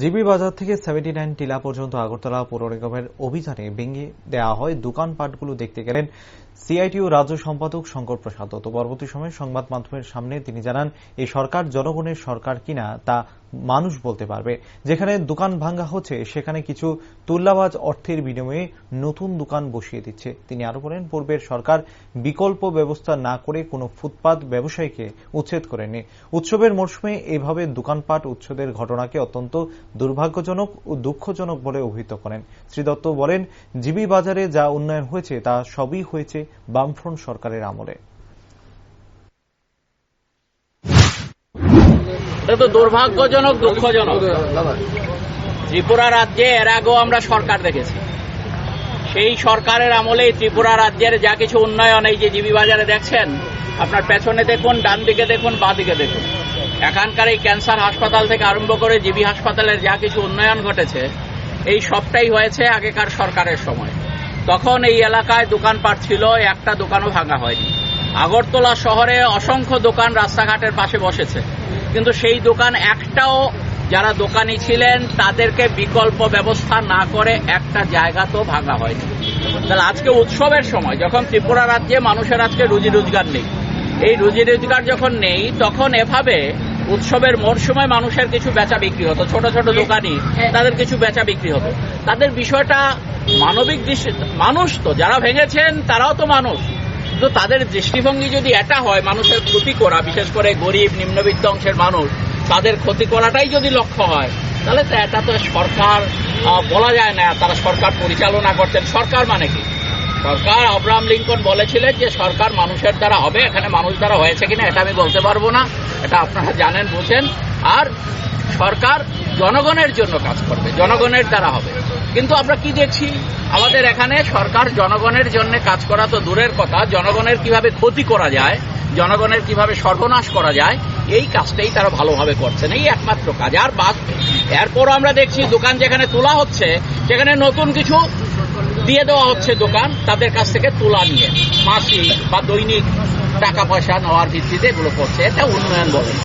GB বাজার থেকে 79 টিলা পর্যন্ত আগরতলা পৌর নিগমের অভিযানে ভেঙে দেওয়া হয় দোকানপাটগুলো দেখতে গেলেন সিআইটিইউ রাজ্য সম্পাদক শঙ্কর প্রসাদ। তো পরবর্তী সময়ে সংবাদ মাধ্যমের সামনে তিনি জানান, এই সরকার জনগণের সরকার কিনা তা মানুষ বলতে পারবে। যেখানে দোকান ভাঙা হচ্ছে সেখানে কিছু তুল্যবাজ অর্থের বিনিময়ে নতুন দোকান বসিয়ে দিচ্ছে। তিনি আরো বলেন, পূর্বের সরকার বিকল্প ব্যবস্থা না করে কোনো ফুটপাত ব্যবসায়ীকে উচ্ছেদ করেনি। উৎসবের মরশুমে এভাবে দোকানপাট উচ্ছেদের ঘটনাকে অত্যন্ত দুর্ভাগ্যজনক ও দুঃখজনক বলে অভিহিত করেন। শ্রী দত্ত বলেন, জিবি বাজারে যা উন্নয়ন হয়েছে তা সবই হয়েছে বামফ্রন্ট সরকারের আমলে। তো দুর্ভাগ্যজনক, দুঃখজনক। ত্রিপুরা রাজ্যে এর আগেও আমরা সরকার দেখেছি। সেই সরকারের আমলে ত্রিপুরা রাজ্যের যা কিছু উন্নয়ন, এই যে জিবি বাজারে দেখছেন, আপনার পেছনে দেখুন, ডান দিকে দেখুন, বাঁ দিকে দেখুন, এখানকার এই ক্যান্সার হাসপাতাল থেকে আরম্ভ করে জিবি হাসপাতালের যা কিছু উন্নয়ন ঘটেছে, এই সবটাই হয়েছে আগেকার সরকারের সময়। তখন এই এলাকায় দোকানপাট ছিল, একটা দোকানও ভাঙা হয়নি। আগরতলা শহরে অসংখ্য দোকান রাস্তাঘাটের পাশে বসেছে, কিন্তু সেই দোকান একটাও যারা দোকানি ছিলেন তাদেরকে বিকল্প ব্যবস্থা না করে একটা জায়গা তো ভাঙা হয়নি। তাহলে আজকে উৎসবের সময় যখন ত্রিপুরা রাজ্যে মানুষের আজকে রুজি রোজগার নেই, এই রুজি রোজগার যখন নেই, তখন এভাবে উৎসবের মরশুমে মানুষের কিছু বেচা বিক্রি হতো, ছোট ছোট দোকানি তাদের কিছু বেচা বিক্রি হতো। তাদের বিষয়টা মানবিক দৃষ্টি, মানুষ তো যারা ভেঙেছেন তারাও তো মানুষ, তো তাদের দৃষ্টিভঙ্গি যদি এটা হয় মানুষের ক্ষতি করা, বিশেষ করে গরিব নিম্নবিত্ত অংশের মানুষ, তাদের ক্ষতি করাটাই যদি লক্ষ্য হয়, তাহলে তো এটা তো সরকার বলা যায় না। তারা সরকার পরিচালনা করতেন। সরকার মানে কি? সরকার, আব্রাহাম লিঙ্কন বলেছিলেন যে সরকার মানুষের দ্বারা হবে। এখানে মানুষ দ্বারা হয়েছে কিনা এটা আমি বলতে পারবো না, এটা আপনারা জানেন, বোঝেন। আর সরকার জনগণের জন্য কাজ করবে, জনগণের দ্বারা হবে। কিন্তু আমরা কি দেখছি, আমাদের এখানে সরকার জনগণের জন্য কাজ করা তো দূরের কথা, জনগণের কিভাবে ক্ষতি করা যায়, জনগণের কিভাবে সর্বনাশ করা যায়, এই কাজটাই তারা ভালোভাবে করছেন। এই একমাত্র কাজ। আর বাদ এরপরও আমরা দেখছি দোকান যেখানে তোলা হচ্ছে সেখানে নতুন কিছু দিয়ে দেওয়া হচ্ছে দোকান, তাদের কাছ থেকে তোলা নিয়ে মাসিক বা দৈনিক টাকা পয়সা নেওয়ার ভিত্তিতে এগুলো করছে। এটা উন্নয়ন বলে।